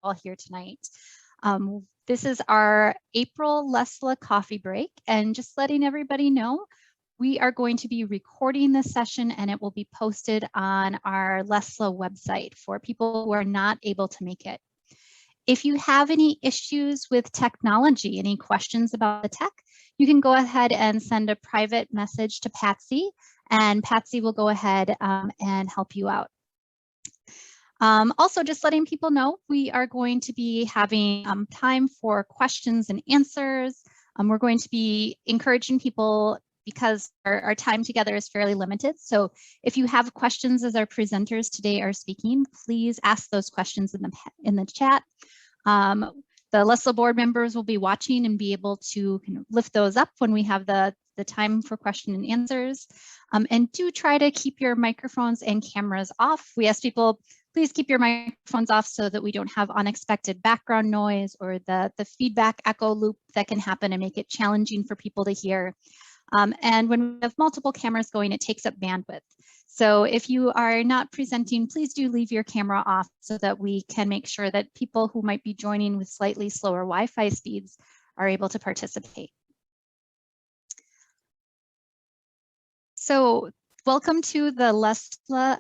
all here tonight. This is our April LESLLA coffee break, and just letting everybody know, we are going to be recording this session and it will be posted on our LESLLA website for people who are not able to make it. If you have any issues with technology, any questions about the tech, you can go ahead and send a private message to Patsy, and Patsy will go ahead and help you out. Also, just letting people know, we are going to be having time for questions and answers. We're going to be encouraging people because our time together is fairly limited. So if you have questions as our presenters today are speaking, please ask those questions in the chat. The LESLLA board members will be watching and be able to kind of lift those up when we have the time for question and answers. And do try to keep your microphones and cameras off. We ask people, please keep your microphones off so that we don't have unexpected background noise or the feedback echo loop that can happen and make it challenging for people to hear. And when we have multiple cameras going, it takes up bandwidth. So if you are not presenting, please do leave your camera off so that we can make sure that people who might be joining with slightly slower Wi-Fi speeds are able to participate. So welcome to the LESLLA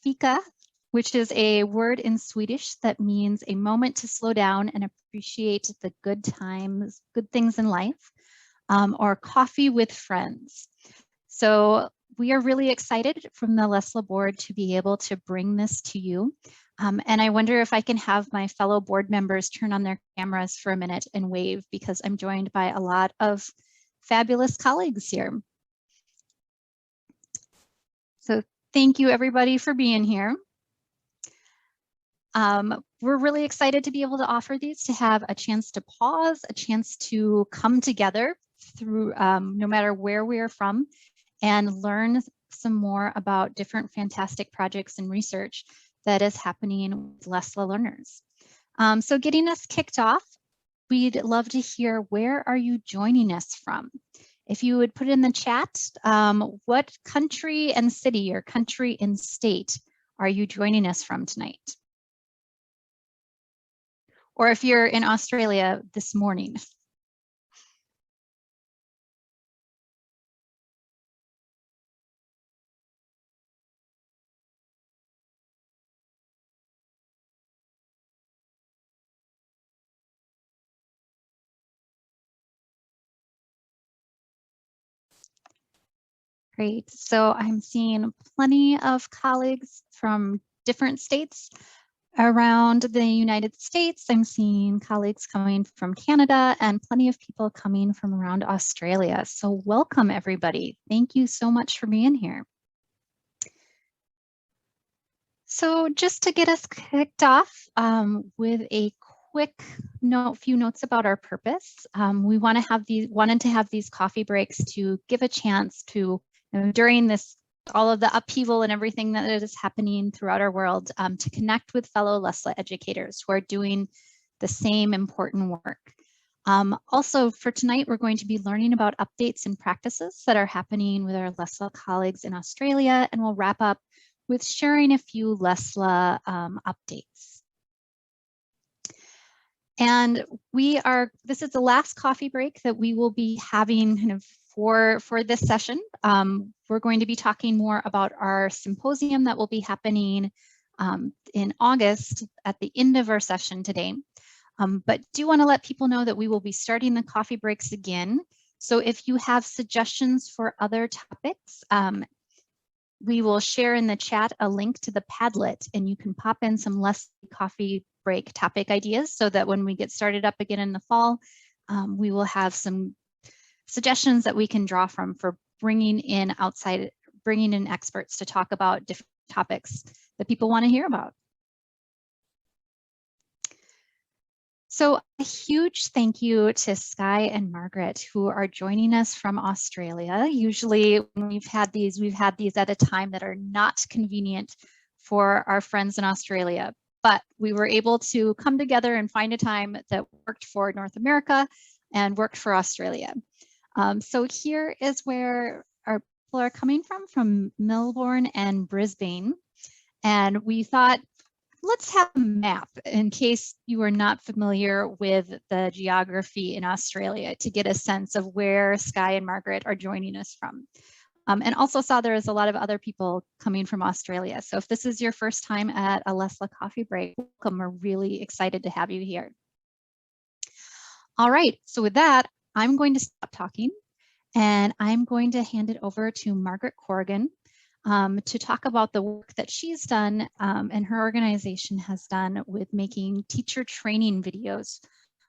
Fika, which is a word in Swedish that means a moment to slow down and appreciate the good times, good things in life, or coffee with friends. So we are really excited from the LESLLA board to be able to bring this to you. And I wonder if I can have my fellow board members turn on their cameras for a minute and wave, because I'm joined by a lot of fabulous colleagues here. So thank you everybody for being here. We're really excited to be able to offer these, to have a chance to pause, a chance to come together through no matter where we are from, and learn some more about different fantastic projects and research that is happening with LESLLA learners. So getting us kicked off, we'd love to hear, where are you joining us from? If you would put in the chat, what country and city, or country and state, are you joining us from tonight? Or if you're in Australia this morning. Great, so I'm seeing plenty of colleagues from different states around the United States. I'm seeing colleagues coming from Canada and plenty of people coming from around Australia. So welcome everybody. Thank you so much for being here. So just to get us kicked off with a quick few notes about our purpose. We wanted to have these coffee breaks to give a chance to, during this, all of the upheaval and everything that is happening throughout our world, to connect with fellow LESLLA educators who are doing the same important work. Also for tonight, we're going to be learning about updates and practices that are happening with our LESLLA colleagues in Australia, and we'll wrap up with sharing a few LESLLA updates. And this is the last coffee break that we will be having kind of for this session. We're going to be talking more about our symposium that will be happening in August at the end of our session today. But do want to let people know that we will be starting the coffee breaks again. So if you have suggestions for other topics, we will share in the chat a link to the Padlet, and you can pop in some LESLLA coffee break topic ideas so that when we get started up again in the fall, we will have some suggestions that we can draw from for bringing in experts to talk about different topics that people want to hear about. So a huge thank you to Skye and Margaret, who are joining us from Australia. Usually when we've had these at a time that are not convenient for our friends in Australia, but we were able to come together and find a time that worked for North America and worked for Australia. So here is where our people are coming from Melbourne and Brisbane. And we thought let's have a map in case you are not familiar with the geography in Australia to get a sense of where Skye and Margaret are joining us from. And also saw there is a lot of other people coming from Australia. So if this is your first time at a LESLLA coffee break, welcome. We're really excited to have you here. All right, so with that, I'm going to stop talking and I'm going to hand it over to Margaret Corrigan to talk about the work that she's done and her organization has done with making teacher training videos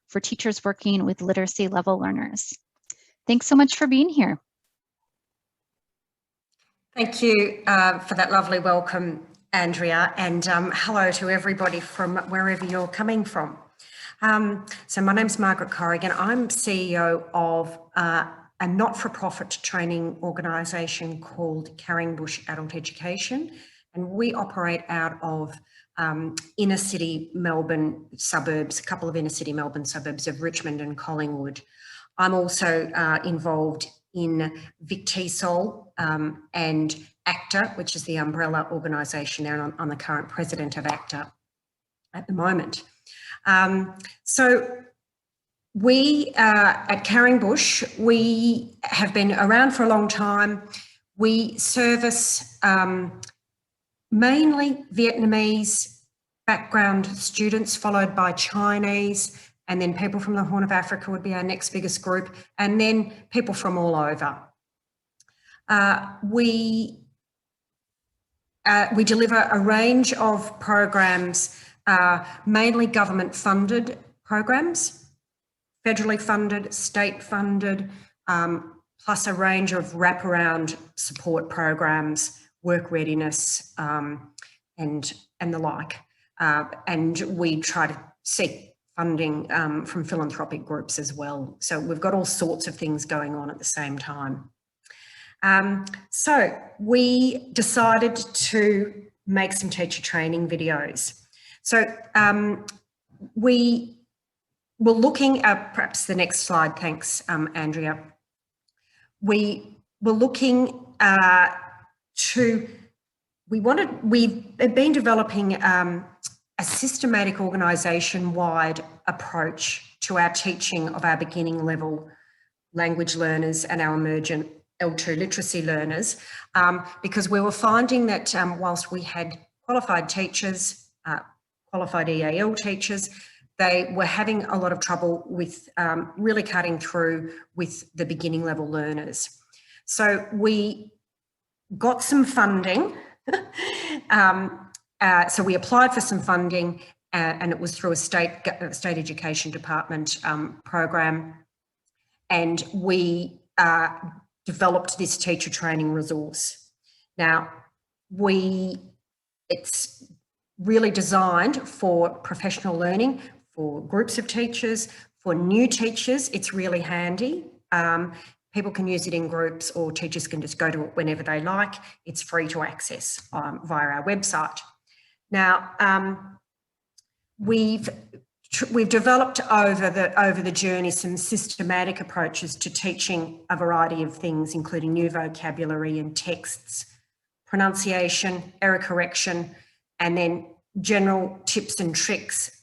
for teachers working with literacy level learners. Thanks so much for being here. Thank you for that lovely welcome, Andrea, and hello to everybody from wherever you're coming from. So my name's Margaret Corrigan. I'm CEO of a not-for-profit training organisation called Carringbush Adult Education, and we operate out of inner city Melbourne suburbs, a couple of inner city Melbourne suburbs of Richmond and Collingwood. I'm also involved in VicTESOL and ACTA, which is the umbrella organisation there, and I'm the current president of ACTA at the moment. So we at Carringbush, we have been around for a long time. We service mainly Vietnamese background students, followed by Chinese, and then people from the Horn of Africa would be our next biggest group, and then people from all over. We deliver a range of programs, mainly government funded programs, federally funded, state funded, plus a range of wraparound support programs, work readiness, and the like. And we try to seek funding from philanthropic groups as well. So we've got all sorts of things going on at the same time. So we decided to make some teacher training videos. So we were looking at, perhaps the next slide, thanks, Andrea. We were looking we've been developing a systematic organisation-wide approach to our teaching of our beginning level language learners and our emergent L2 literacy learners, because we were finding that whilst we had qualified teachers, qualified EAL teachers, they were having a lot of trouble with really cutting through with the beginning level learners. So we got some funding. So we applied for some funding and it was through a state education department program, and we developed this teacher training resource. Now, it's really designed for professional learning, for groups of teachers, for new teachers. It's really handy. People can use it in groups, or teachers can just go to it whenever they like. It's free to access via our website. Now, we've developed over the journey some systematic approaches to teaching a variety of things, including new vocabulary and texts, pronunciation, error correction, and then general tips and tricks.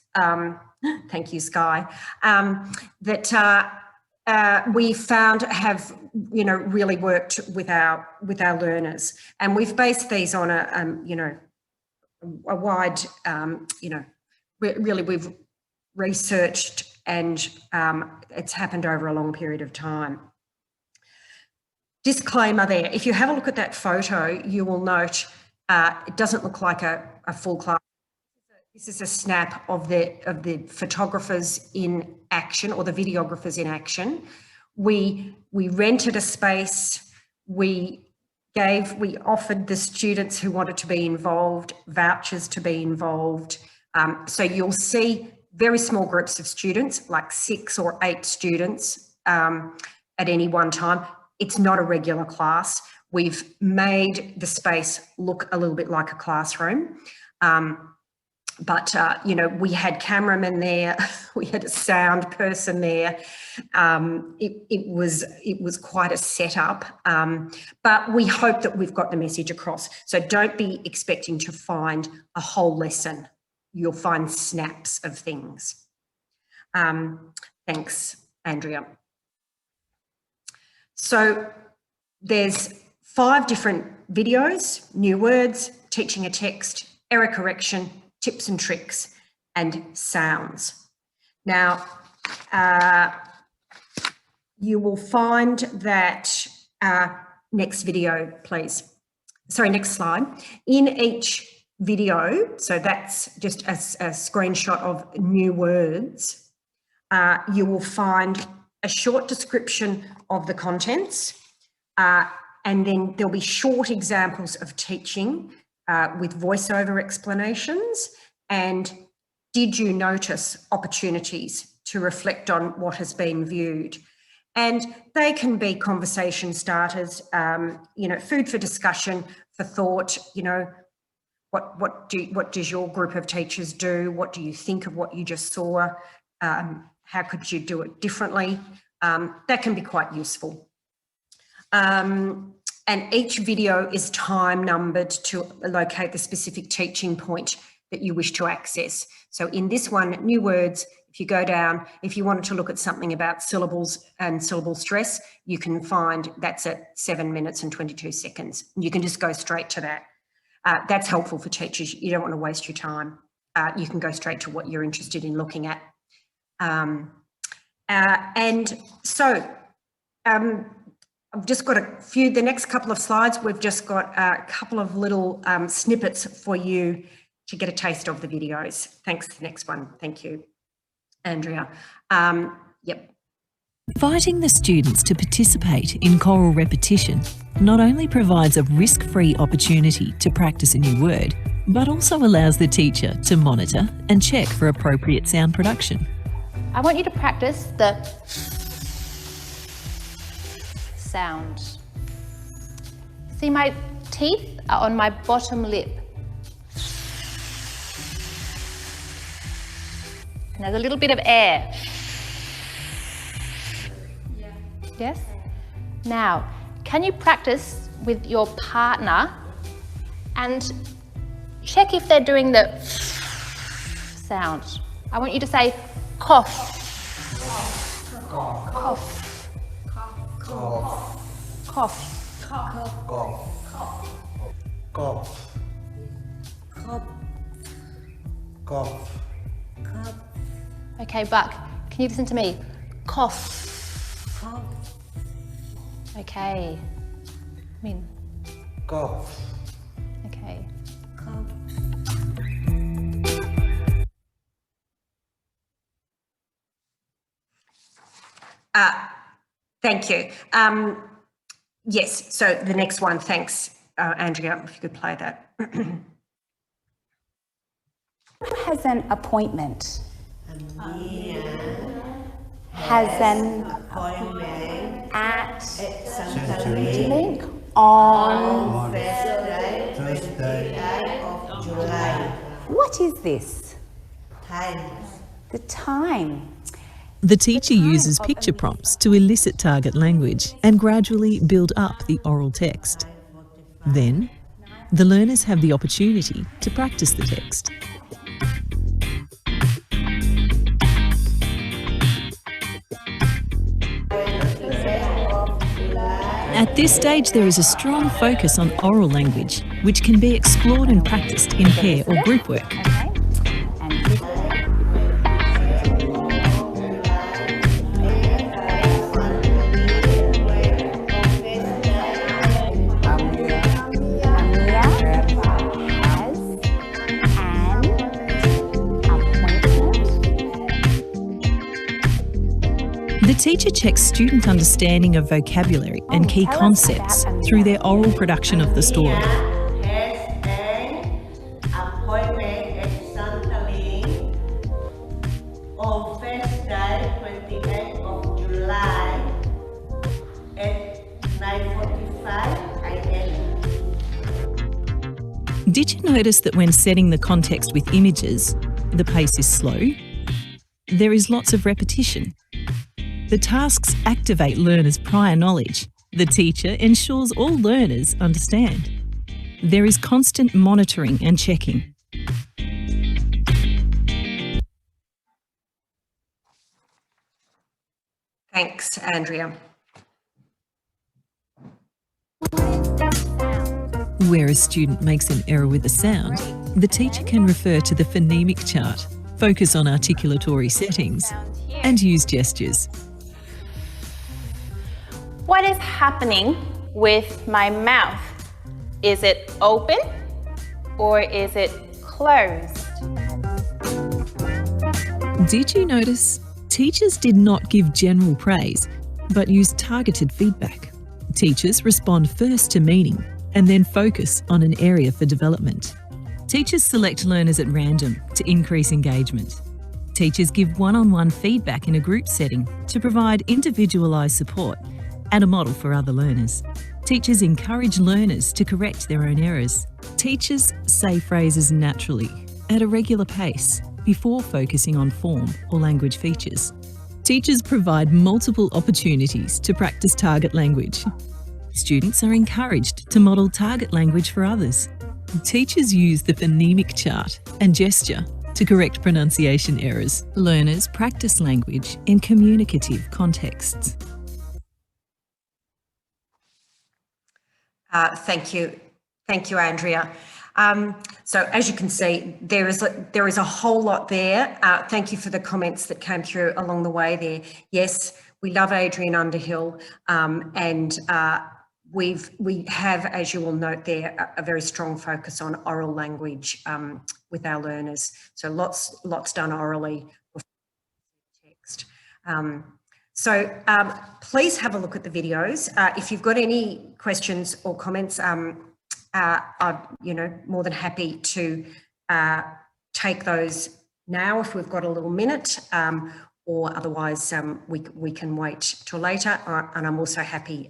Thank you, Skye. That we found have really worked with our learners, and we've based these on a wide really we've researched, and it's happened over a long period of time. Disclaimer there, if you have a look at that photo, you will note it doesn't look like a full class. This is a snap of the photographers in action, or the videographers in action. We rented a space. We offered the students who wanted to be involved vouchers to be involved. So you'll see very small groups of students, like 6 or 8 students at any one time. It's not a regular class. We've made the space look a little bit like a classroom. But we had cameramen there, we had a sound person there. It was quite a setup, but we hope that we've got the message across. So don't be expecting to find a whole lesson you'll find snaps of things. Thanks, Andrea. So there's 5 different videos: new words, teaching a text, error correction, tips and tricks, and sounds. Now, you will find that, next video, please. Sorry, next slide. In each video, so that's just a screenshot of new words, you will find a short description of the contents, and then there'll be short examples of teaching with voiceover explanations and did you notice opportunities to reflect on what has been viewed. And they can be conversation starters, food for discussion, for thought, what does your group of teachers do? What do you think of what you just saw? How could you do it differently? That can be quite useful. And each video is time numbered to locate the specific teaching point that you wish to access. So in this one, new words, if you go down, if you wanted to look at something about syllables and syllable stress, you can find that's at 7 minutes and 22 seconds. You can just go straight to that. That's helpful for teachers. You don't want to waste your time. You can go straight to what you're interested in looking at. And so I've just got the next couple of slides, we've just got a couple of little snippets for you to get a taste of the videos. Thanks, the next one. Thank you, Andrea. Yep. Inviting the students to participate in choral repetition not only provides a risk-free opportunity to practice a new word, but also allows the teacher to monitor and check for appropriate sound production. I want you to practice the sound. See, my teeth are on my bottom lip. And there's a little bit of air. Yeah. Yes? Now, can you practice with your partner and check if they're doing the sound? I want you to say cough. Cough. Cough. Cough. Cough. Cough. Cough. Cough. Okay, Buck, can you listen to me? Cough. Cough. Okay. Min. Cough. Okay. Cough. Thank you. Yes, so the next one, thanks, Andrea, if you could play that. Who has an appointment? Has an appointment at Centrelink on Thursday of July. What is this? Time. The time. The teacher uses picture prompts to elicit target language and gradually build up the oral text. Then, the learners have the opportunity to practice the text. At this stage, there is a strong focus on oral language, which can be explored and practiced in pair or group work. Okay. And the teacher checks student understanding of vocabulary and key concepts through their oral production of the story. Has an appointment at Centrelink on Thursday, 28th of July at 9:45 a.m. Did you notice that when setting the context with images, the pace is slow? There is lots of repetition. The tasks activate learners' prior knowledge. The teacher ensures all learners understand. There is constant monitoring and checking. Thanks, Andrea. Where a student makes an error with a sound, the teacher can refer to the phonemic chart, focus on articulatory settings, and use gestures. What is happening with my mouth? Is it open or is it closed? Did you notice? Teachers did not give general praise, but used targeted feedback. Teachers respond first to meaning and then focus on an area for development. Teachers select learners at random to increase engagement. Teachers give one-on-one feedback in a group setting to provide individualised support and a model for other learners. Teachers encourage learners to correct their own errors. Teachers say phrases naturally, at a regular pace, before focusing on form or language features. Teachers provide multiple opportunities to practice target language. Students are encouraged to model target language for others. Teachers use the phonemic chart and gesture to correct pronunciation errors. Learners practice language in communicative contexts. Thank you, Andrea. So as you can see, there is a whole lot there. Thank you for the comments that came through along the way there. Yes, we love Adrian Underhill, and we have, as you will note there, a very strong focus on oral language with our learners. So lots done orally before text. So please have a look at the videos. If you've got any questions or comments, I'm more than happy to take those now if we've got a little minute, or otherwise we can wait till later. And I'm also happy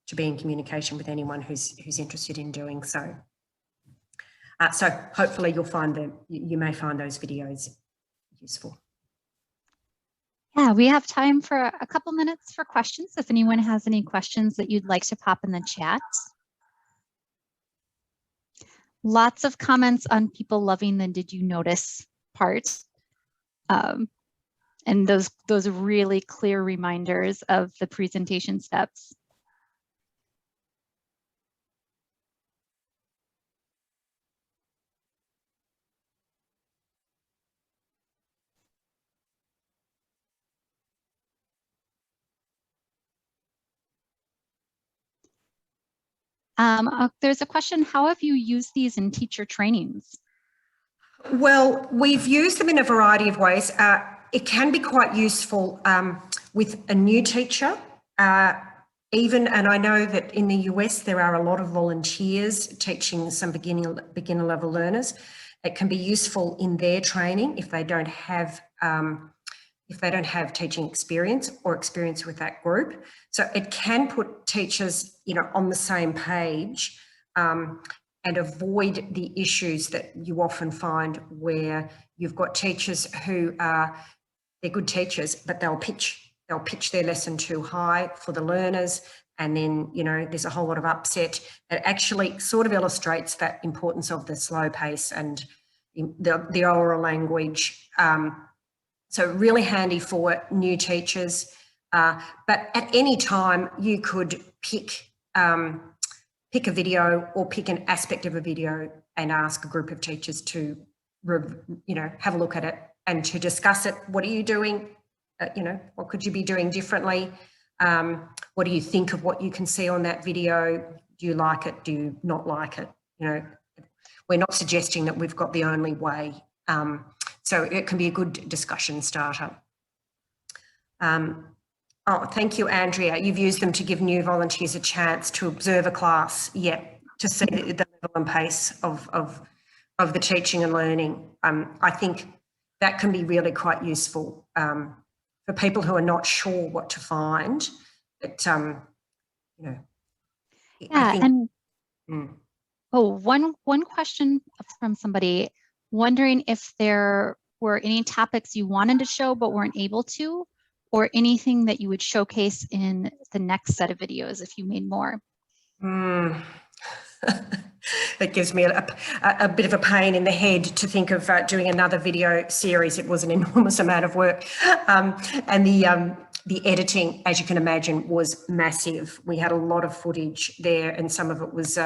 to be in communication with anyone who's interested in doing so. So hopefully you may find those videos useful. Yeah, we have time for a couple minutes for questions. If anyone has any questions that you'd like to pop in the chat. Lots of comments on people loving the "did you notice" part. And those really clear reminders of the presentation steps. There's a question, how have you used these in teacher trainings? Well, we've used them in a variety of ways. It can be quite useful with a new teacher, and I know that in the US there are a lot of volunteers teaching some beginner level learners. It can be useful in their training if they don't have teaching experience or experience with that group. So it can put teachers, on the same page and avoid the issues that you often find where you've got teachers who they're good teachers, but they'll pitch their lesson too high for the learners. And then, there's a whole lot of upset. It actually sort of illustrates that importance of the slow pace and the oral language. So really handy for new teachers, but at any time you could pick a video or pick an aspect of a video and ask a group of teachers to, have a look at it and to discuss it. What are you doing? What could you be doing differently? What do you think of what you can see on that video? Do you like it? Do you not like it? We're not suggesting that we've got the only way. So it can be a good discussion starter. Thank you, Andrea. You've used them to give new volunteers a chance to observe a class, to see the level and pace of the teaching and learning. I think that can be really quite useful for people who are not sure what to find. But, one question from somebody wondering if there were any topics you wanted to show but weren't able to, or anything that you would showcase in the next set of videos if you made more. That gives me a bit of a pain in the head to think of doing another video series. It was an enormous amount of work. And the editing, as you can imagine, was massive. We had a lot of footage there, and some of it was,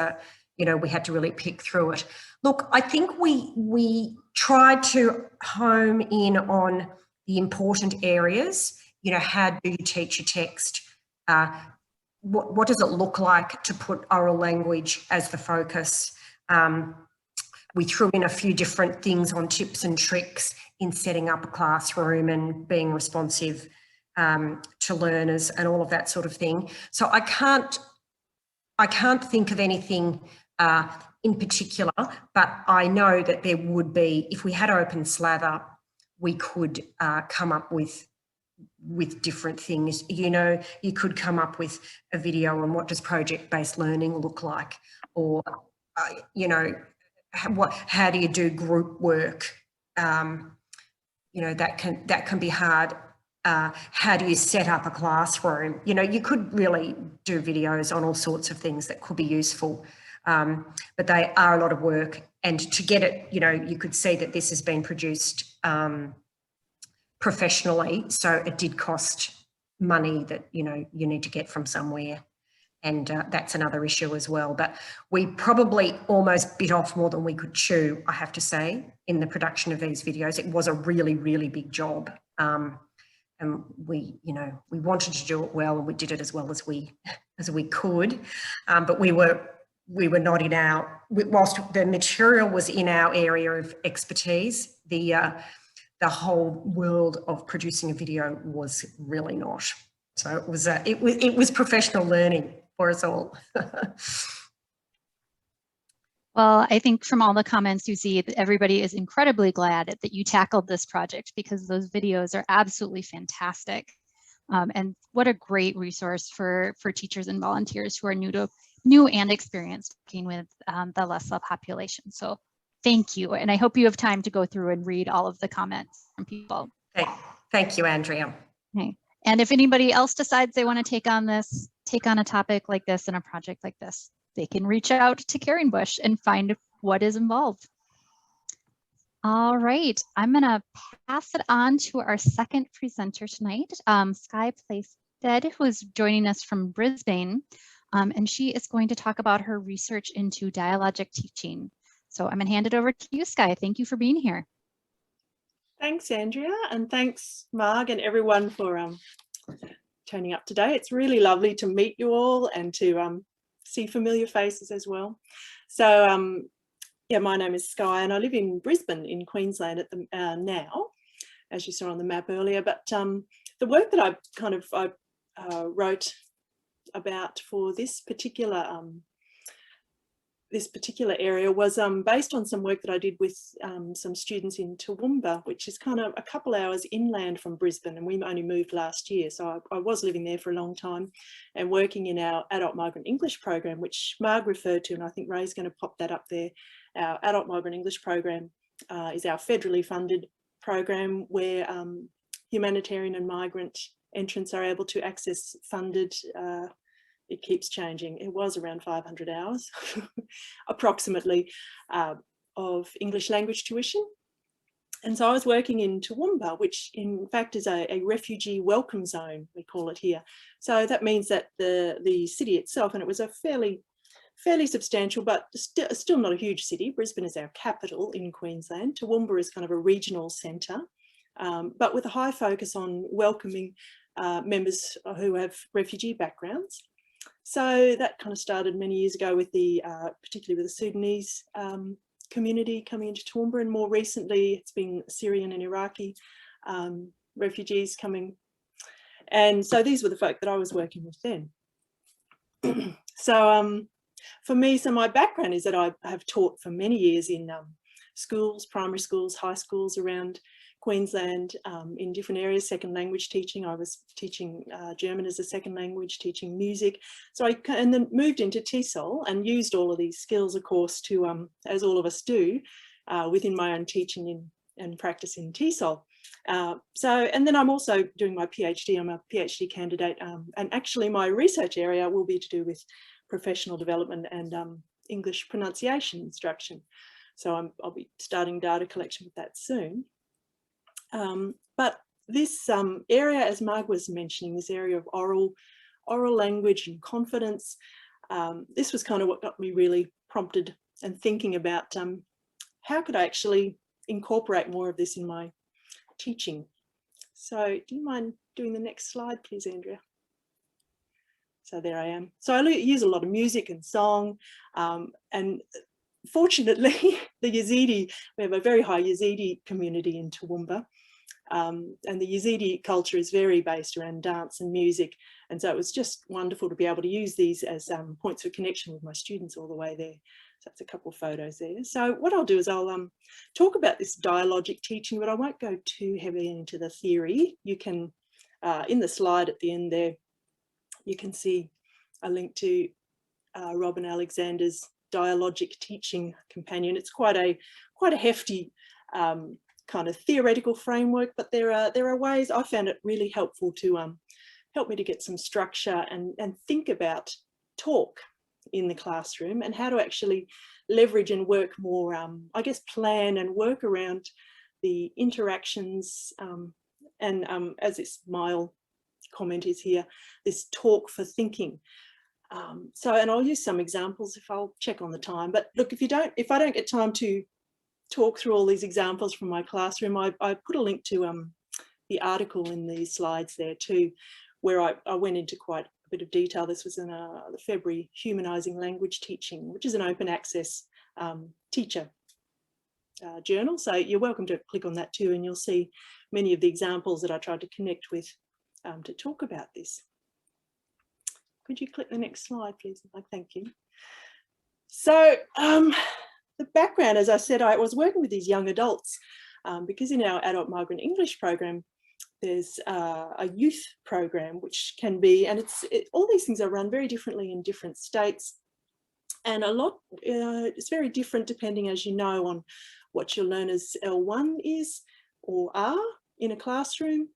you know, we had to really pick through it. Look, I think we tried to home in on the important areas. You know, how do you teach a text? What does it look like to put oral language as the focus? We threw in a few different things on tips and tricks in setting up a classroom and being responsive to learners and all of that sort of thing. So I can't think of anything in particular, but I know that there would be, if we had open slather, we could come up with different things. You know, you could come up with a video on what does project-based learning look like, or you know, how do you do group work? You know, that can be hard. How do you set up a classroom? You know, you could really do videos on all sorts of things that could be useful, but they are a lot of work. And to get it, you know, you could see that this has been produced professionally, so it did cost money that, you know, you need to get from somewhere, and that's another issue as well. But we probably almost bit off more than we could chew, I have to say, in the production of these videos. It was a really, really big job, and we, you know, we wanted to do it well, and we did it as well as we could, but we were not in our, whilst the material was in our area of expertise, the whole world of producing a video was really not. So it was professional learning for us all. Well, I think from all the comments you see that everybody is incredibly glad that you tackled this project, because those videos are absolutely fantastic. And what a great resource for teachers and volunteers who are new and experienced working with the LESLLA population. So thank you. And I hope you have time to go through and read all of the comments from people. Thank you, Andrea. Okay. And if anybody else decides they want to take on a topic like this and a project like this, they can reach out to Carringbush and find what is involved. All right, I'm going to pass it on to our second presenter tonight, Skye Playsted, who is joining us from Brisbane, and she is going to talk about her research into dialogic teaching. So I'm going to hand it over to you, Skye. Thank you for being here. Thanks, Andrea, and thanks, Marg, and everyone for turning up today. It's really lovely to meet you all and to see familiar faces as well. So, yeah, my name is Skye, and I live in Brisbane in Queensland at the now, as you saw on the map earlier. But the work that I wrote about for this particular area was based on some work that I did with some students in Toowoomba, which is kind of a couple hours inland from Brisbane, and we only moved last year. So I was living there for a long time and working in our Adult Migrant English program, which Marg referred to, and I think Ray's going to pop that up there. Our Adult Migrant English program is our federally funded program where humanitarian and migrant entrants are able to access funded it keeps changing. It was around 500 hours, approximately, of English language tuition. And so I was working in Toowoomba, which in fact is a refugee welcome zone, we call it here. So that means that the city itself, and it was a fairly substantial, but still not a huge city. Brisbane is our capital in Queensland. Toowoomba is kind of a regional centre, but with a high focus on welcoming members who have refugee backgrounds. So that kind of started many years ago with particularly with the Sudanese community coming into Toowoomba, and more recently it's been Syrian and Iraqi refugees coming. And so these were the folk that I was working with then. So for me, so my background is that I have taught for many years in schools, primary schools, high schools around Queensland in different areas, second language teaching. I was teaching German as a second language, teaching music. So and then moved into TESOL and used all of these skills, of course, to, as all of us do, within my own teaching and practice in TESOL. And then I'm also doing my PhD. I'm a PhD candidate, and actually my research area will be to do with professional development and English pronunciation instruction. So I'll be starting data collection with that soon. But this area, as Marg was mentioning, this area of oral language and confidence, this was kind of what got me really prompted and thinking about how could I actually incorporate more of this in my teaching. So do you mind doing the next slide, please, Andrea? So there I am. So I use a lot of music and song, and fortunately, the Yazidi, we have a very high Yazidi community in Toowoomba, and the Yazidi culture is very based around dance and music. And so it was just wonderful to be able to use these as points of connection with my students all the way there. So that's a couple of photos there. So what I'll do is I'll talk about this dialogic teaching, but I won't go too heavily into the theory. You can, in the slide at the end there, you can see a link to Robin Alexander's Dialogic Teaching Companion. It's quite a hefty kind of theoretical framework, but there are ways. I found it really helpful to help me to get some structure and think about talk in the classroom and how to actually leverage and work more, I guess, plan and work around the interactions and as this Mile comment is here, this talk for thinking. And I'll use some examples if I'll check on the time. But look, if I don't get time to talk through all these examples from my classroom, I put a link to the article in these slides there too, where I went into quite a bit of detail. This was in the February Humanising Language Teaching, which is an open access teacher journal. So you're welcome to click on that too, and you'll see many of the examples that I tried to connect with to talk about this. Could you click the next slide, please? Thank you. So the background, as I said, I was working with these young adults because in our adult migrant English program, there's a youth program, which can be, and all these things are run very differently in different states. And it's very different depending, as you know, on what your learners L1 is or are in a classroom,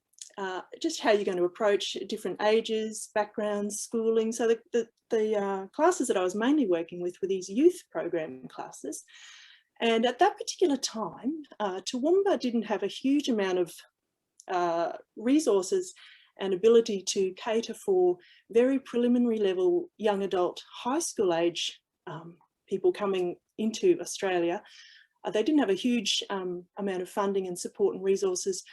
just how you're going to approach different ages, backgrounds, schooling. So the classes that I was mainly working with were these youth program classes. And at that particular time, Toowoomba didn't have a huge amount of resources and ability to cater for very preliminary level young adult high school age people coming into Australia. They didn't have a huge amount of funding and support and resources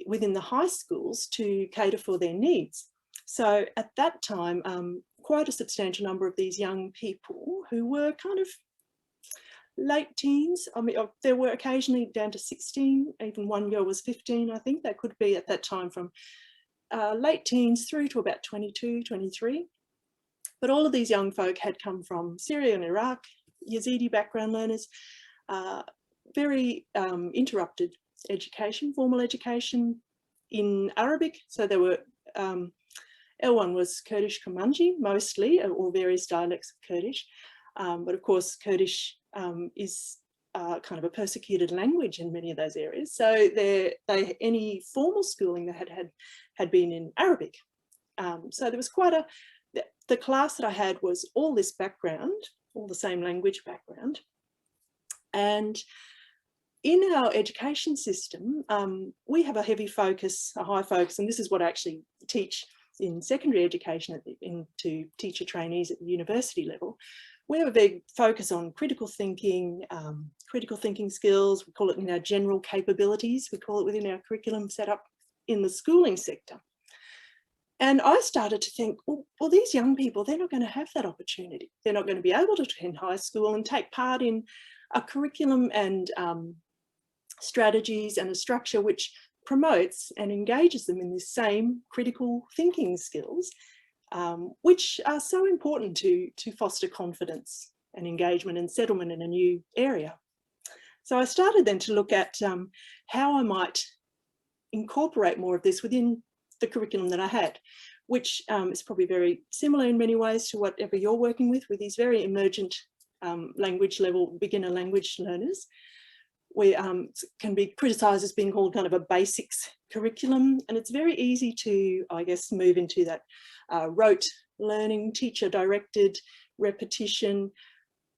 within the high schools to cater for their needs. So at that time, quite a substantial number of these young people who were kind of late teens, I mean, there were occasionally down to 16, even one girl was 15, I think. That could be at that time from late teens through to about 22, 23. But all of these young folk had come from Syria and Iraq, Yazidi background learners, very interrupted education, formal education in Arabic. So there were, L1 was Kurdish Kurmanji mostly, or various dialects of Kurdish. But of course, Kurdish is kind of a persecuted language in many of those areas. So any formal schooling they had been in Arabic. So there was quite the class that I had was all this background, all the same language background. And in our education system, we have a heavy focus, a high focus, and this is what I actually teach in secondary education to teacher trainees at the university level. We have a big focus on critical thinking skills. We call it in our general capabilities. We call it within our curriculum set up in the schooling sector. And I started to think, well, these young people, they're not going to have that opportunity. They're not going to be able to attend high school and take part in a curriculum and strategies and a structure which promotes and engages them in this same critical thinking skills, which are so important to foster confidence and engagement and settlement in a new area. So I started then to look at how I might incorporate more of this within the curriculum that I had, which is probably very similar in many ways to whatever you're working with these very emergent language level beginner language learners. We can be criticised as being called kind of a basics curriculum, and it's very easy to, I guess, move into that rote learning, teacher directed repetition,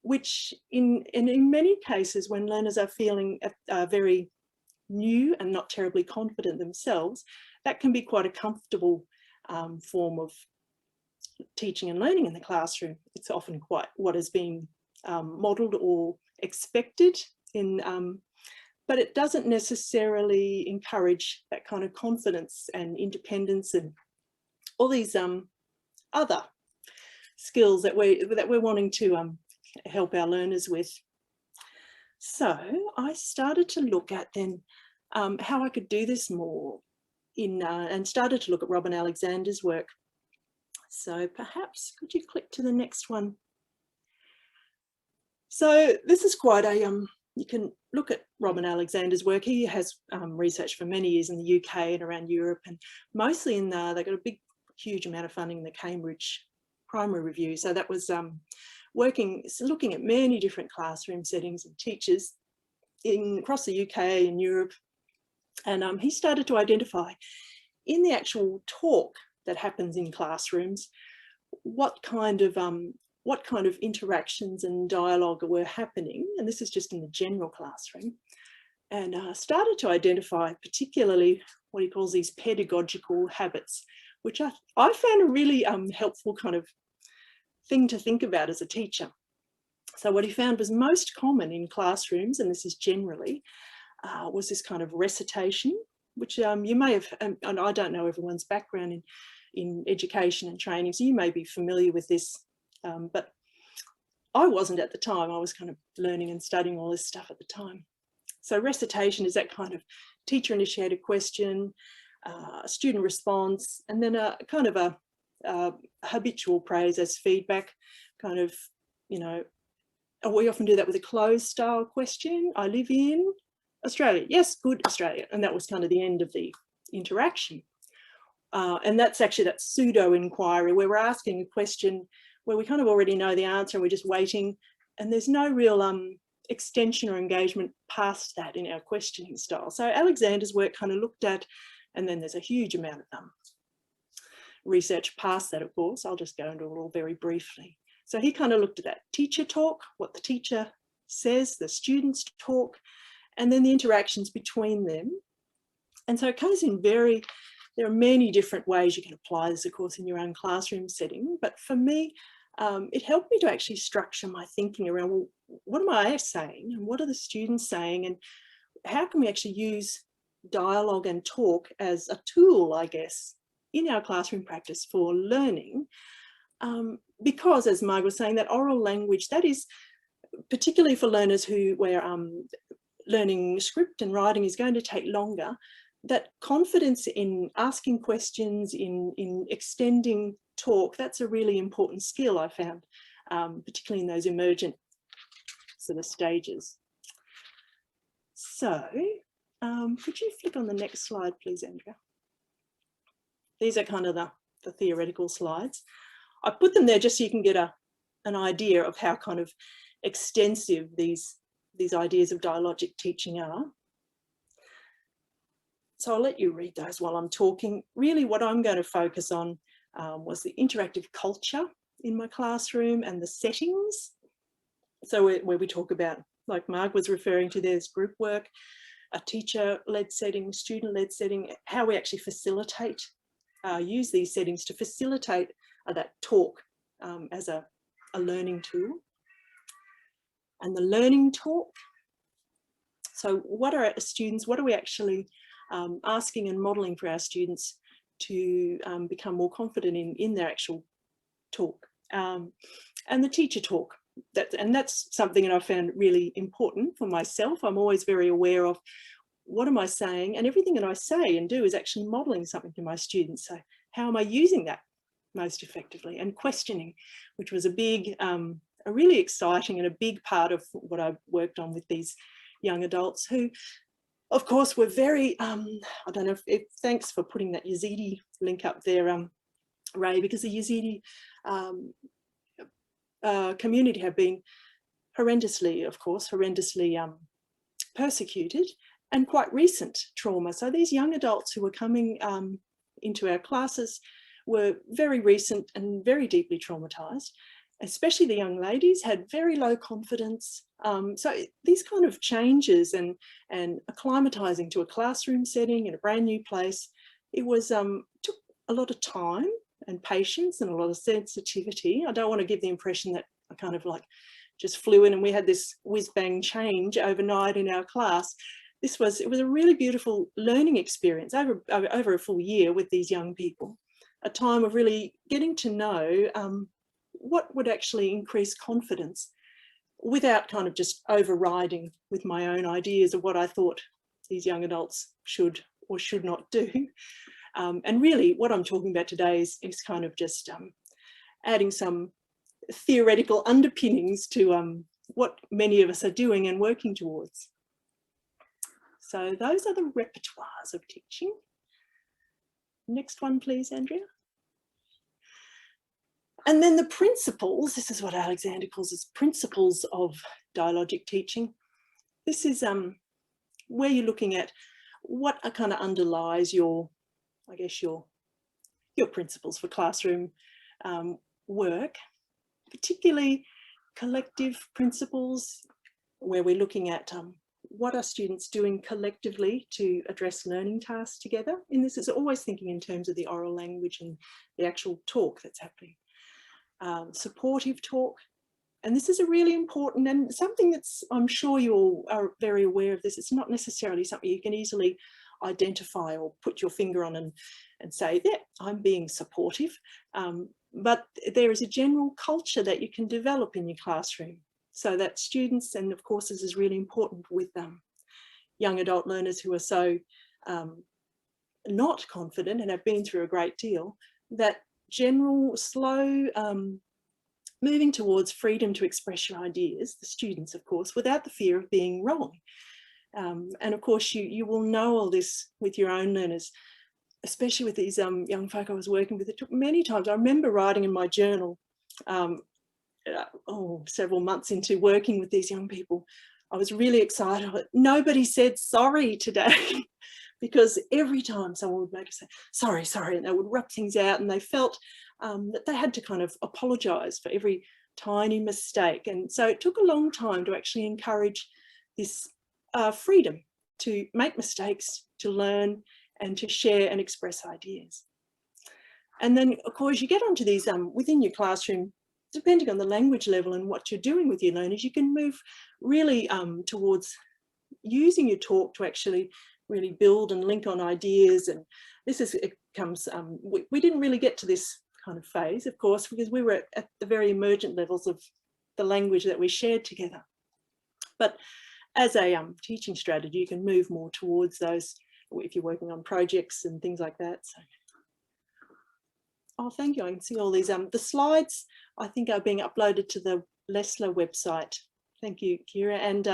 which in many cases when learners are feeling very new and not terribly confident themselves, that can be quite a comfortable form of teaching and learning in the classroom. It's often quite what has been modelled or expected in, but it doesn't necessarily encourage that kind of confidence and independence and all these other skills that we're wanting to help our learners with. So I started to look at then how I could do this more and started to look at Robin Alexander's work. So perhaps could you click to the next one? So this is quite a, you can look at Robin Alexander's work. He has researched for many years in the UK and around Europe, and mostly in they've got a huge amount of funding in the Cambridge Primary Review. So that was looking at many different classroom settings and teachers across the UK and Europe. And he started to identify in the actual talk that happens in classrooms, what kind of interactions and dialogue were happening. And this is just in the general classroom. And started to identify particularly what he calls these pedagogical habits, which I found a really helpful kind of thing to think about as a teacher. So what he found was most common in classrooms, and this is generally, was this kind of recitation, which you may have, and I don't know everyone's background in education and training, so you may be familiar with this, but I wasn't at the time. I was kind of learning and studying all this stuff at the time. So recitation is that kind of teacher-initiated question, student response, and then a kind of a habitual praise as feedback, kind of, you know, we often do that with a closed style question. I live in Australia. Yes, good, Australia. And that was kind of the end of the interaction. And that's actually that pseudo inquiry where we're asking a question where we kind of already know the answer and we're just waiting, and there's no real extension or engagement past that in our questioning style. So Alexander's work kind of looked at, and then there's a huge amount of research past that, of course. I'll just go into it all very briefly. So he kind of looked at that teacher talk, what the teacher says, the students talk, and then the interactions between them. And so it comes in there are many different ways you can apply this, of course, in your own classroom setting. But for me, it helped me to actually structure my thinking around, well, what am I saying and what are the students saying, and how can we actually use dialogue and talk as a tool, I guess, in our classroom practice for learning. Because, as Margaret was saying, that oral language, that is particularly for learners where learning script and writing is going to take longer, that confidence in asking questions, in extending talk, that's a really important skill I found, particularly in those emergent sort of stages. So could you flick on the next slide, please, Andrea? These are kind of the theoretical slides. I put them there just so you can get an idea of how kind of extensive these ideas of dialogic teaching are. So I'll let you read those while I'm talking. Really what I'm going to focus on was the interactive culture in my classroom and the settings. So where we talk about, like Marg was referring to, there's group work, a teacher-led setting, student-led setting, how we actually facilitate, use these settings to facilitate that talk as a learning tool. And the learning talk. So what are our students, what are we actually asking and modelling for our students to become more confident in their actual talk? And the teacher talk. That's something that I found really important for myself. I'm always very aware of what am I saying, and everything that I say and do is actually modelling something to my students. So how am I using that most effectively? And questioning, which was a really exciting and a big part of what I worked on with these young adults who, of course, were very, I don't know if thanks for putting that Yazidi link up there, Ray, because the Yazidi community have been horrendously persecuted, and quite recent trauma. So these young adults who were coming into our classes were very recent and very deeply traumatized. especially the young ladies, had very low confidence. So these kind of changes and acclimatising to a classroom setting in a brand new place, it was took a lot of time and patience and a lot of sensitivity. I don't want to give the impression that I kind of like just flew in and we had this whiz-bang change overnight in our class. It was a really beautiful learning experience over a full year with these young people, a time of really getting to know what would actually increase confidence without kind of just overriding with my own ideas of what I thought these young adults should or should not do. And really what I'm talking about today is kind of just adding some theoretical underpinnings to what many of us are doing and working towards. So those are the repertoires of teaching. Next one, please, Andrea. And then the principles, this is what Alexander calls as principles of dialogic teaching. This is where you're looking at what kind of underlies your, I guess, your principles for classroom work, particularly collective principles, where we're looking at what are students doing collectively to address learning tasks together. And this is always thinking in terms of the oral language and the actual talk that's happening. Supportive talk. And this is a really important and something that's, I'm sure you all are very aware of this. It's not necessarily something you can easily identify or put your finger on and say, yeah, I'm being supportive. But there is a general culture that you can develop in your classroom so that students, and of course this is really important with young adult learners who are so not confident and have been through a great deal, that general slow moving towards freedom to express your ideas, the students of course, without the fear of being wrong. And of course you will know all this with your own learners, especially with these young folk I was working with. It took many times. I remember writing in my journal several months into working with these young people, I was really excited. Nobody said sorry today. Because every time someone would make us say, sorry, sorry, and they would rub things out, and they felt that they had to kind of apologise for every tiny mistake. And so it took a long time to actually encourage this freedom to make mistakes, to learn, and to share and express ideas. And then, of course, you get onto these within your classroom, depending on the language level and what you're doing with your learners, you can move really towards using your talk to actually really build and link on ideas. And this is, it comes, we didn't really get to this kind of phase, of course, because we were at the very emergent levels of the language that we shared together. But as a teaching strategy, you can move more towards those if you're working on projects and things like that. So, oh, thank you. I can see all these. The slides, I think, are being uploaded to the LESLLA website. Thank you, Kira. And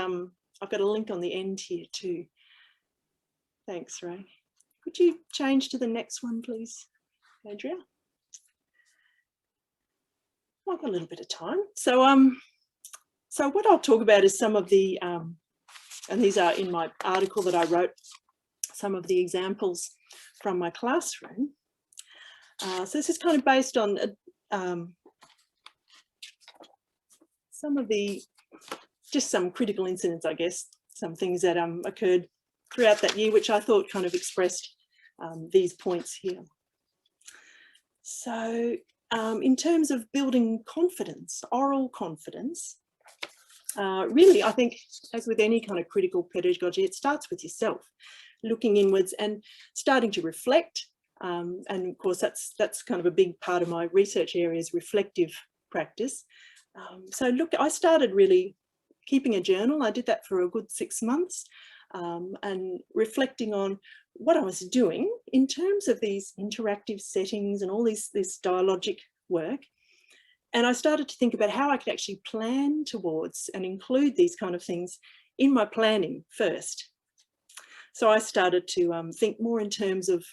I've got a link on the end here too. Thanks, Ray. Could you change to the next one, please, Andrea? I've got a little bit of time. So, so what I'll talk about is some of the, and these are in my article that I wrote, some of the examples from my classroom. So this is kind of based on some of the, just some critical incidents, I guess, some things that occurred throughout that year, which I thought kind of expressed these points here. So in terms of building confidence, oral confidence, really, I think, as with any kind of critical pedagogy, it starts with yourself, looking inwards and starting to reflect. And of course, that's kind of a big part of my research area is reflective practice. So look, I started really keeping a journal. I did that for a good 6 months. And reflecting on what I was doing in terms of these interactive settings and all this dialogic work. And I started to think about how I could actually plan towards and include these kind of things in my planning first. So I started to think more in terms of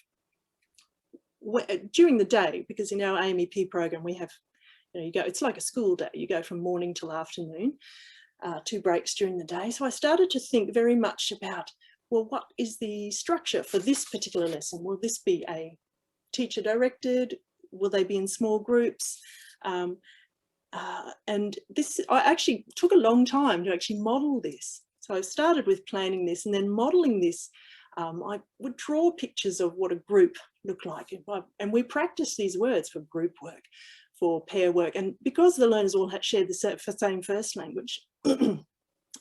during the day, because in our AMEP program we have, you go, it's like a school day, you go from morning till afternoon. 2 breaks during the day. So I started to think very much about, well, what is the structure for this particular lesson? Will this be a teacher directed? Will they be in small groups? And this, I actually took a long time to actually model this. So I started with planning this and then modeling this. I would draw pictures of what a group looked like. And we practiced these words for group work, for pair work. And because the learners all had shared the same first language,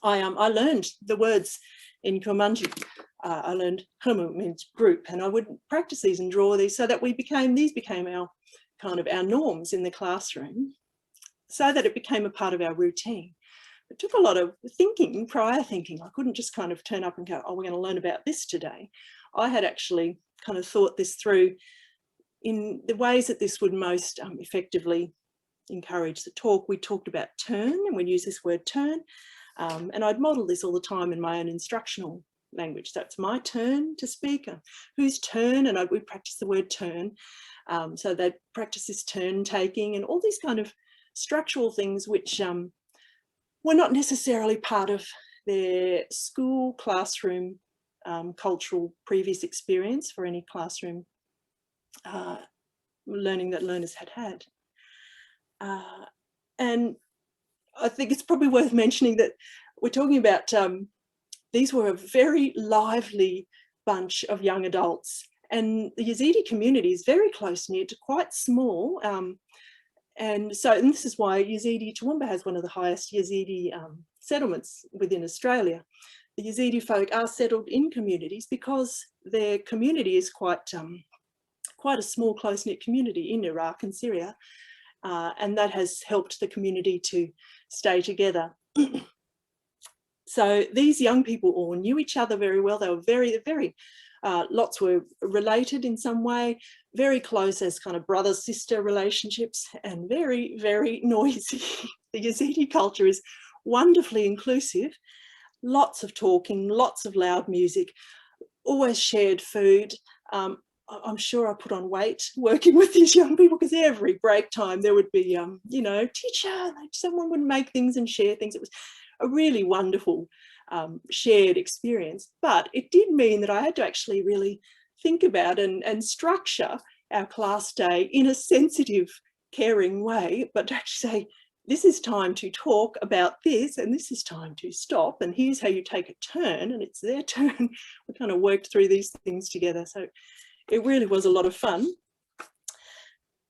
I learned the words in Kurmanji. I learned Huma means group, and I would practice these and draw these so that these became our kind of our norms in the classroom, so that it became a part of our routine. It took a lot of thinking, prior thinking. I couldn't just kind of turn up and go, oh, we're going to learn about this today. I had actually kind of thought this through in the ways that this would most effectively encourage the talk. We talked about turn, and we'd use this word turn. And I'd model this all the time in my own instructional language. So it's my turn to speak, whose turn, and we'd practice the word turn. So they'd practice this turn taking and all these kind of structural things which were not necessarily part of their school classroom cultural previous experience for any classroom learning that learners had. And I think it's probably worth mentioning that we're talking about these were a very lively bunch of young adults, and the Yazidi community is very close-knit, quite small. And this is why Toowoomba has one of the highest Yazidi settlements within Australia. The Yazidi folk are settled in communities because their community is quite a small, close-knit community in Iraq and Syria, and that has helped the community to stay together. So these young people all knew each other very well. They were very lots were related in some way, very close as kind of brother-sister relationships, and very, very noisy. The Yazidi culture is wonderfully inclusive, lots of talking, lots of loud music, always shared food. I'm sure I put on weight working with these young people, because every break time there would be, you know, teacher, someone would make things and share things. It was a really wonderful shared experience, but it did mean that I had to actually really think about and structure our class day in a sensitive, caring way, but to actually say, this is time to talk about this, and this is time to stop, and here's how you take a turn, and it's their turn. We kind of worked through these things together. So it really was a lot of fun.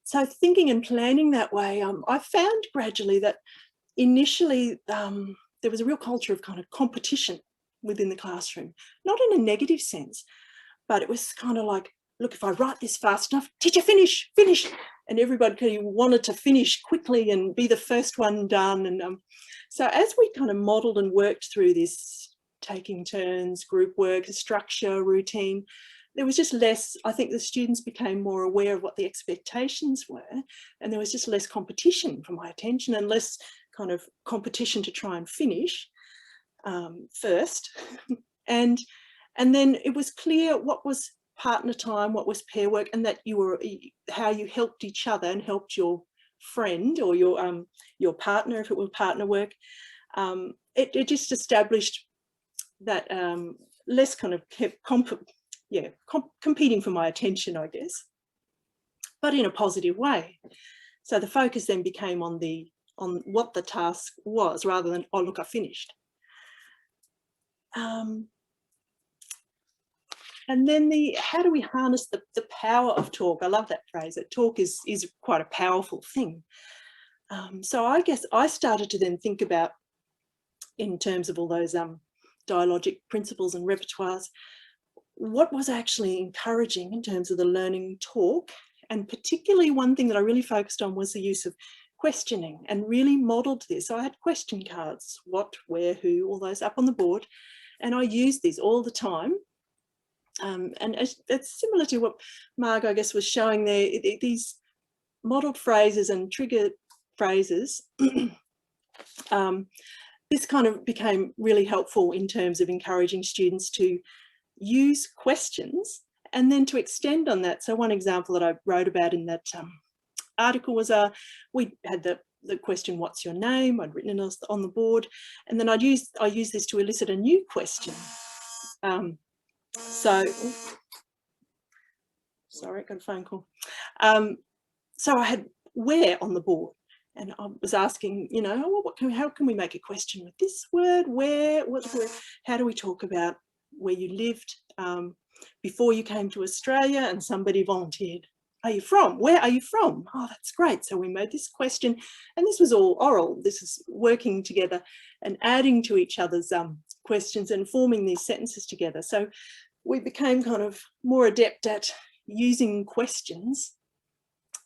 So thinking and planning that way, I found gradually that initially there was a real culture of kind of competition within the classroom, not in a negative sense, but it was kind of like, look, if I write this fast enough, teacher, finish. And everybody wanted to finish quickly and be the first one done. And so as we kind of modelled and worked through this taking turns, group work, structure, routine, there was just less, I think the students became more aware of what the expectations were, and there was just less competition for my attention and less kind of competition to try and finish first. And then it was clear what was partner time, what was pair work, and that how you helped each other and helped your friend or your partner if it was partner work. It just established that less kind of competing for my attention, I guess, but in a positive way. So the focus then became on what the task was, rather than, oh look, I finished. And then how do we harness the power of talk? I love that phrase, that talk is quite a powerful thing. So I guess I started to then think about, in terms of all those dialogic principles and repertoires, what was actually encouraging in terms of the learning talk. And particularly one thing that I really focused on was the use of questioning, and really modelled this. So I had question cards, what, where, who, all those up on the board. And I used these all the time. And it's similar to what Marg, I guess, was showing there, these modelled phrases and trigger phrases. This kind of became really helpful in terms of encouraging students to use questions and then to extend on that. So one example that I wrote about in that article was we had the question, what's your name? I'd written it on the board, and then I used this to elicit a new question. So, sorry, I got a phone call. So I had where on the board, And I was asking, you know, well, how can we make a question with this word? How do we talk about where you lived before you came to Australia? And somebody volunteered, are you from? Where are you from? Oh, that's great. So we made this question, and this was all oral. This is working together and adding to each other's questions and forming these sentences together. So we became kind of more adept at using questions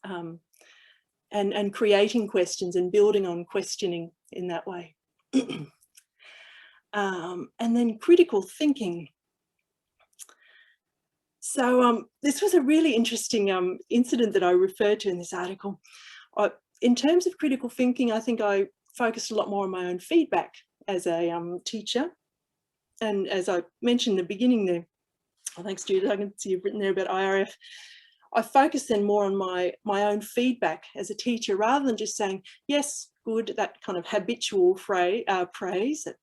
and creating questions and building on questioning in that way. And then critical thinking. So this was a really interesting incident that I referred to in this article. In terms of critical thinking, I think I focused a lot more on my own feedback as a teacher. And as I mentioned in the beginning there, oh, thanks Judith, I can see you've written there about IRF. I focused then more on my own feedback as a teacher, rather than just saying, yes, good, that kind of habitual praise that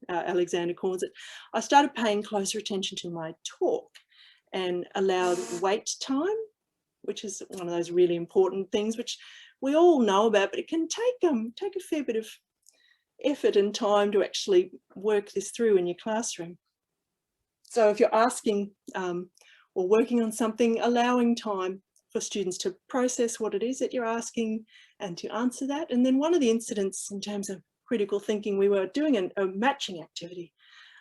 Alexander calls it. I started paying closer attention to my talk and allowed wait time, which is one of those really important things which we all know about, but it can take a fair bit of effort and time to actually work this through in your classroom. So if you're asking or working on something, allowing time for students to process what it is that you're asking and to answer that. And then one of the incidents in terms of critical thinking, we were doing a matching activity.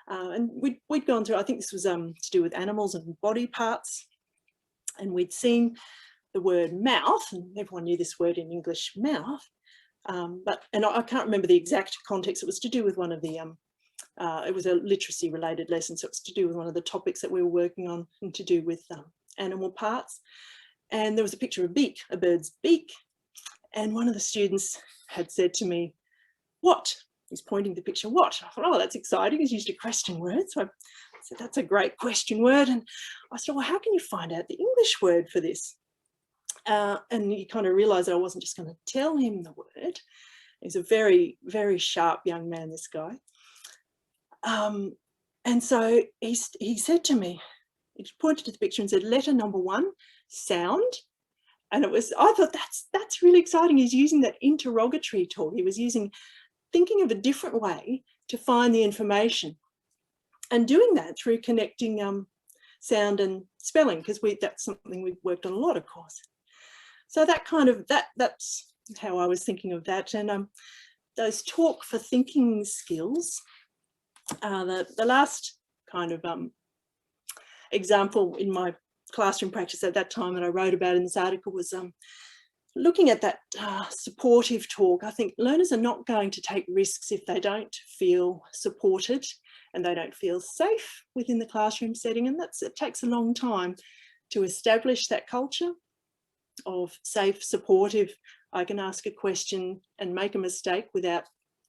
And we'd gone through, I think this was to do with animals and body parts. And we'd seen the word mouth, and everyone knew this word in English, mouth. And I can't remember the exact context. It was to do with one of the, it was a literacy related lesson. So it's to do with one of the topics that we were working on and to do with animal parts. And there was a picture of a beak, a bird's beak. And one of the students had said to me, what? He's pointing the picture, what? I thought, oh, that's exciting. He's used a question word. So I said, that's a great question word. And I said, well, how can you find out the English word for this? And he kind of realised that I wasn't just going to tell him the word. He's a very, very sharp young man, this guy. And so he said to me, he pointed to the picture and said, letter number 1, sound. And it was, I thought that's really exciting. He's using that interrogatory tool. He was thinking of a different way to find the information and doing that through connecting sound and spelling, because that's something we've worked on a lot, of course. So that kind of, that's how I was thinking of that. And those talk for thinking skills, the last kind of example in my classroom practice at that time that I wrote about in this article was looking at that supportive talk. I think learners are not going to take risks if they don't feel supported and they don't feel safe within the classroom setting. And it takes a long time to establish that culture of safe, supportive, I can ask a question and make a mistake without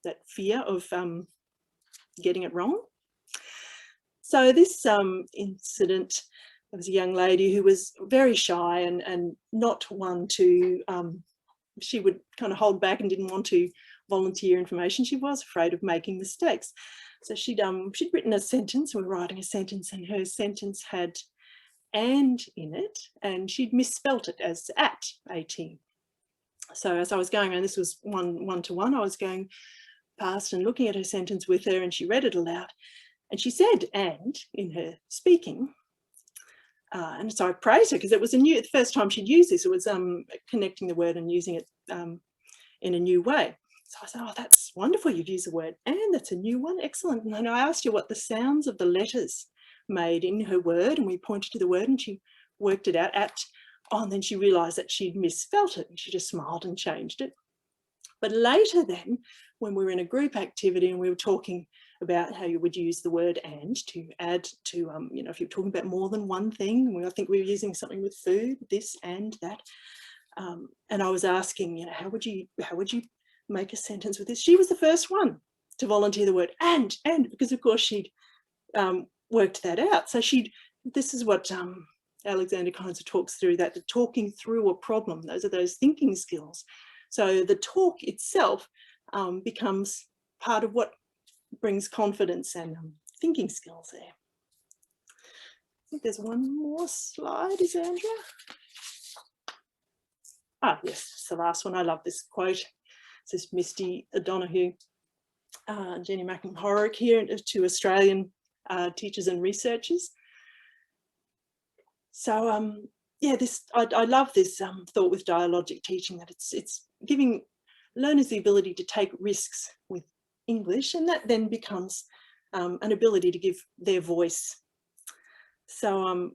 that fear of getting it wrong. So this incident, there was a young lady who was very shy and not one to, she would kind of hold back and didn't want to volunteer information. She was afraid of making mistakes. So she'd written a sentence, we were writing a sentence, and her sentence had and in it, and she'd misspelt it as at, A-T. So as I was going around, this was one-to-one, I was going past and looking at her sentence with her, and she read it aloud. And she said and in her speaking. And so I praised her because it was the first time she'd used this. It was connecting the word and using it in a new way. So I said, oh, that's wonderful. You've used the word and that's a new one. Excellent. And then I asked her what the sounds of the letters made in her word, and we pointed to the word and she worked it out and then she realised that she'd misspelt it and she just smiled and changed it. But later then, when we were in a group activity and we were talking about how you would use the word and to add to, you know, if you're talking about more than one thing, I think we were using something with food, this and that. And I was asking, you know, how would you make a sentence with this? She was the first one to volunteer the word and because of course she'd worked that out. So this is what Alexander kind of talks through, that the talking through a problem, those are those thinking skills. So the talk itself becomes part of what brings confidence and thinking skills there. I think there's one more slide, is there, Andrea? Ah, yes, it's the last one. I love this quote. this is Misty O'Donoghue, Jenny McIntyre here, to Australian teachers and researchers. So yeah, I love this thought with dialogic teaching, that it's giving learners the ability to take risks with English, and that then becomes an ability to give their voice. So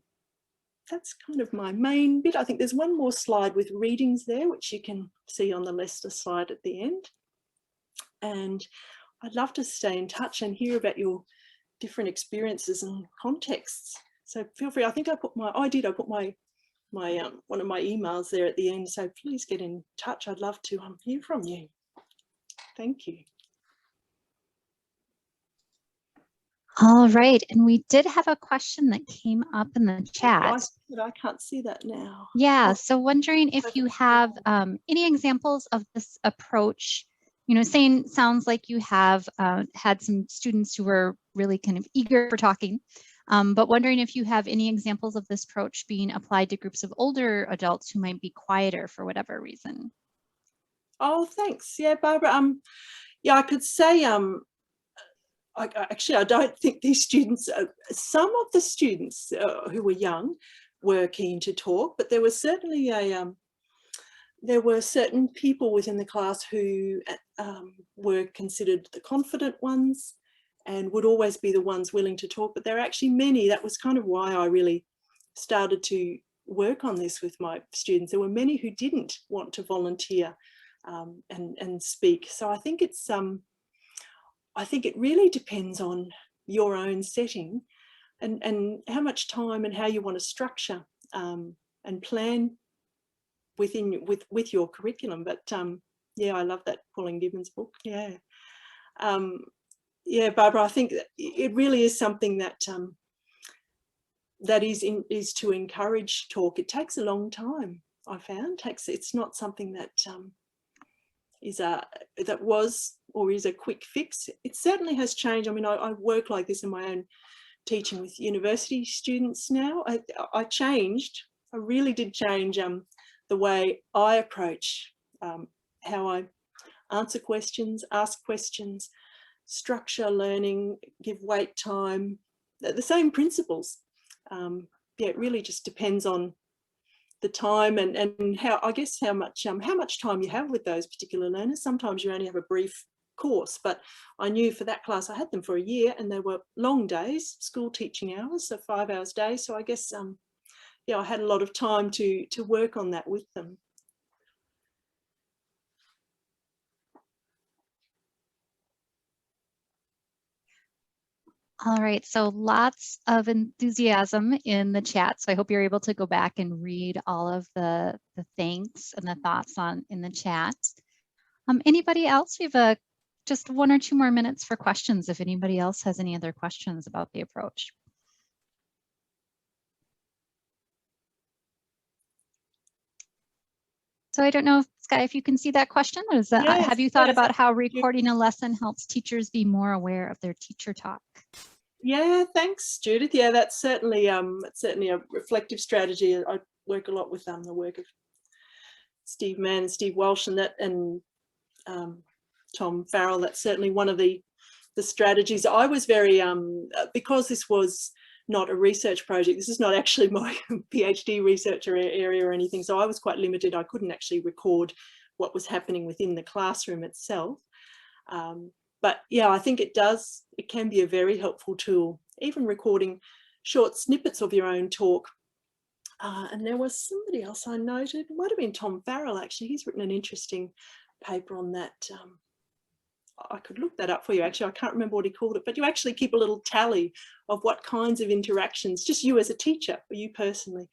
that's kind of my main bit. I think there's one more slide with readings there, which you can see on the LESLLA slide at the end. And I'd love to stay in touch and hear about your different experiences and contexts. So feel free. I think I put my one of my emails there at the end. So please get in touch. I'd love to hear from you. Thank you. All right, and we did have a question that came up in the chat. I can't see that now. Yeah, so wondering if you have any examples of this approach. You know, sounds like you have had some students who were really kind of eager for talking, but wondering if you have any examples of this approach being applied to groups of older adults who might be quieter for whatever reason. Oh, thanks. Yeah, Barbara. Yeah, I could say actually, I don't think these students, some of the students who were young were keen to talk, but there was certainly there were certain people within the class who were considered the confident ones and would always be the ones willing to talk, but there are actually many. That was kind of why I really started to work on this with my students. There were many who didn't want to volunteer and speak. So I think it's I think it really depends on your own setting and how much time and how you want to structure and plan with your curriculum. But yeah, I love that Pauline Gibbons book. Yeah, yeah, Barbara. I think it really is something that that is to encourage talk. It takes a long time. I found it's not something that that was or is a quick fix. It certainly has changed. I mean, I work like this in my own teaching with university students now. I changed. I really did change the way I approach how I answer questions, ask questions, structure learning, give wait time, the same principles. Yeah, it really just depends on the time and how, I guess, how much time you have with those particular learners. Sometimes you only have a brief course, but I knew for that class I had them for a year and they were long days, school teaching hours, so 5 hours a day. So I guess yeah, I had a lot of time to work on that with them. All right, so lots of enthusiasm in the chat. So I hope you're able to go back and read all of the thanks and the thoughts in the chat. Anybody else? We have just 1 or 2 more minutes for questions if anybody else has any other questions about the approach. So I don't know, Skye, if you can see that question. Is that, yes, have you thought yes, about how recording a lesson helps teachers be more aware of their teacher talk? Yeah, thanks, Judith. Yeah, that's certainly a reflective strategy. I work a lot with the work of Steve Mann and Steve Walsh and Tom Farrell. That's certainly one of the strategies. I was very because this was not a research project. This is not actually my PhD research area or anything. So I was quite limited. I couldn't actually record what was happening within the classroom itself. But yeah, I think it can be a very helpful tool, even recording short snippets of your own talk. And there was somebody else I noted, it might have been Tom Farrell actually. He's written an interesting paper on that. I could look that up for you actually. I can't remember what he called it, but you actually keep a little tally of what kinds of interactions, just you as a teacher, or you personally.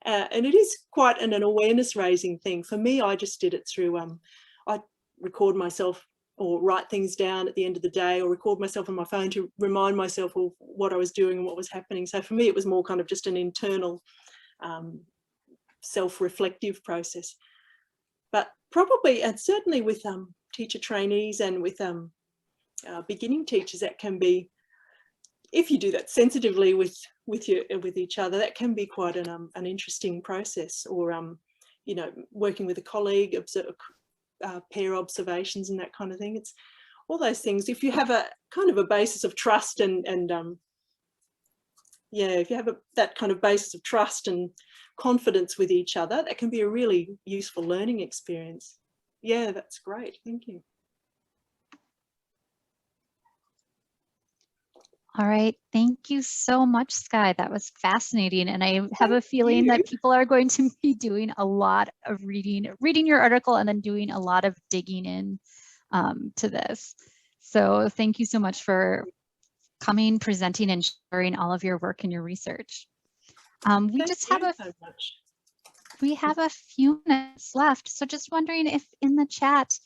And it is quite an awareness raising thing. For me, I just did it through, I record myself or write things down at the end of the day, or record myself on my phone to remind myself of what I was doing and what was happening. So for me, it was more kind of just an internal self-reflective process. But probably, and certainly with teacher trainees and with beginning teachers, that can be, if you do that sensitively with each other, that can be quite an interesting process. Or you know, working with a colleague, pair observations and that kind of thing. It's all those things. If you have a kind of a basis of trust and yeah, if you have that kind of basis of trust and confidence with each other, that can be a really useful learning experience. Yeah, that's great. Thank you. All right, thank you so much, Skye. That was fascinating. And I have a feeling that people are going to be doing a lot of reading your article and then doing a lot of digging in to this. So thank you so much for coming, presenting, and sharing all of your work and your research. We have a few minutes left. So just wondering if in the chat,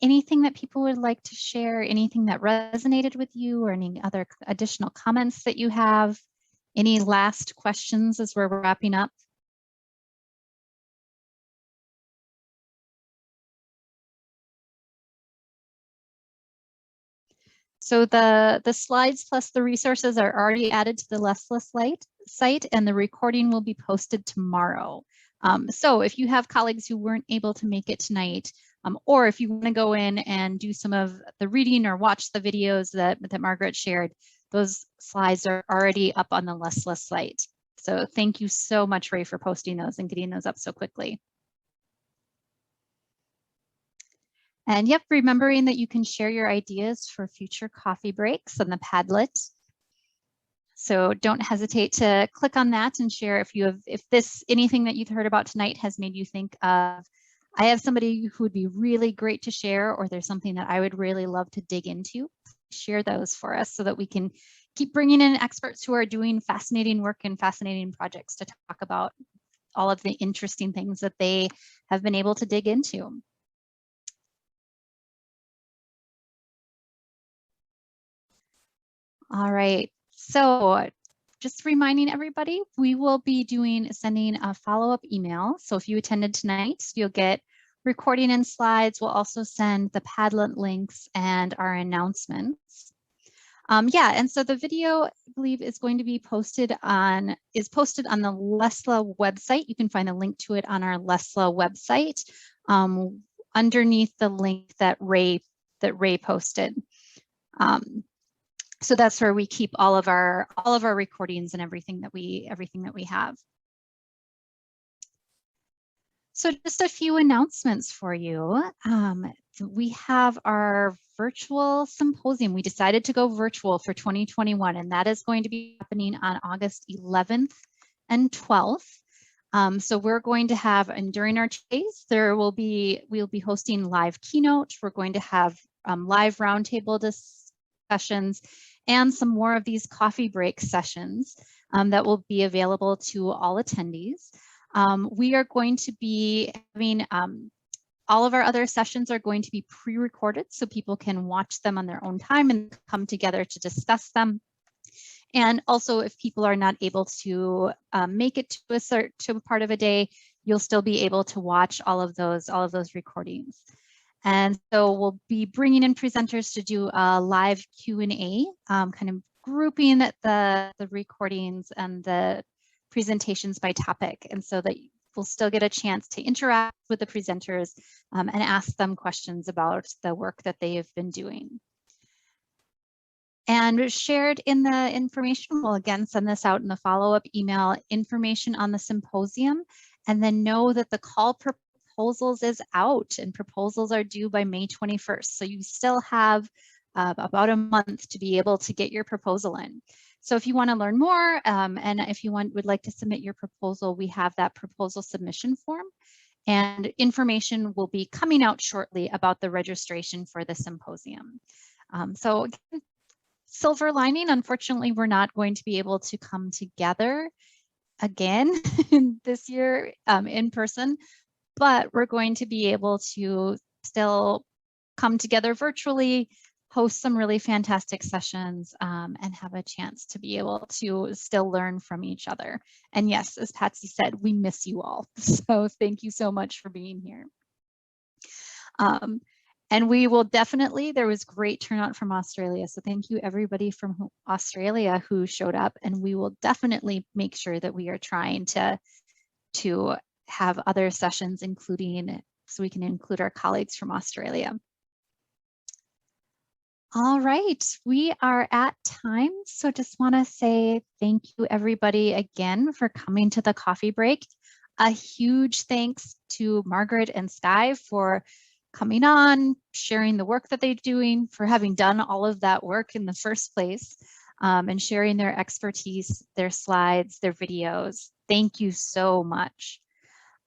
anything that people would like to share, anything that resonated with you, or any other additional comments that you have, any last questions as we're wrapping up? So the slides plus the resources are already added to the LESLLA site, and the recording will be posted tomorrow. So if you have colleagues who weren't able to make it tonight, or if you want to go in and do some of the reading or watch the videos that Margaret shared, those slides are already up on the LESLLA site. So thank you so much, Ray, for posting those and getting those up so quickly. And yep, remembering that you can share your ideas for future coffee breaks on the Padlet. So don't hesitate to click on that and share if anything that you've heard about tonight has made you think of, I have somebody who would be really great to share, or there's something that I would really love to dig into. Share those for us so that we can keep bringing in experts who are doing fascinating work and fascinating projects to talk about all of the interesting things that they have been able to dig into. All right, so just reminding everybody, we will be sending a follow-up email. So if you attended tonight, you'll get recording and slides. We'll also send the Padlet links and our announcements. Yeah, and so the video, I believe, is going to be posted on the LESLLA website. You can find a link to it on our LESLLA website underneath the link that Ray posted. So that's where we keep all of our recordings and everything that we have. So just a few announcements for you. We have our virtual symposium. We decided to go virtual for 2021, and that is going to be happening on August 11th and 12th. So we're going to have, and during our days, we'll be hosting live keynote. We're going to have live roundtable discussions and some more of these coffee break sessions that will be available to all attendees. We are going to be having all of our other sessions are going to be pre-recorded so people can watch them on their own time and come together to discuss them. And also, if people are not able to make it to a part of a day, you'll still be able to watch all of those recordings. And so we'll be bringing in presenters to do a live Q&A, kind of grouping the recordings and the presentations by topic, and so that we'll still get a chance to interact with the presenters and ask them questions about the work that they have been doing. And shared in the information, we'll again send this out in the follow-up email, information on the symposium, and then know that the call for proposals is out and proposals are due by May 21st. So you still have about a month to be able to get your proposal in. So if you want to learn more and if you would like to submit your proposal, we have that proposal submission form, and information will be coming out shortly about the registration for the symposium. So again, silver lining, unfortunately, we're not going to be able to come together again this year in person, but we're going to be able to still come together virtually, host some really fantastic sessions, and have a chance to be able to still learn from each other. And yes, as Patsy said, we miss you all. So thank you so much for being here. And we will definitely, there was great turnout from Australia. So thank you everybody from Australia who showed up, and we will definitely make sure that we are trying to have other sessions, including so we can include our colleagues from Australia. All right, we are at time. So just want to say thank you everybody again for coming to the coffee break. A huge thanks to Margaret and Skye for coming on, sharing the work that they're doing, for having done all of that work in the first place, and sharing their expertise, their slides, their videos. Thank you so much.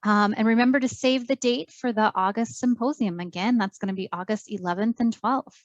And remember to save the date for the August Symposium. Again, that's going to be August 11th and 12th.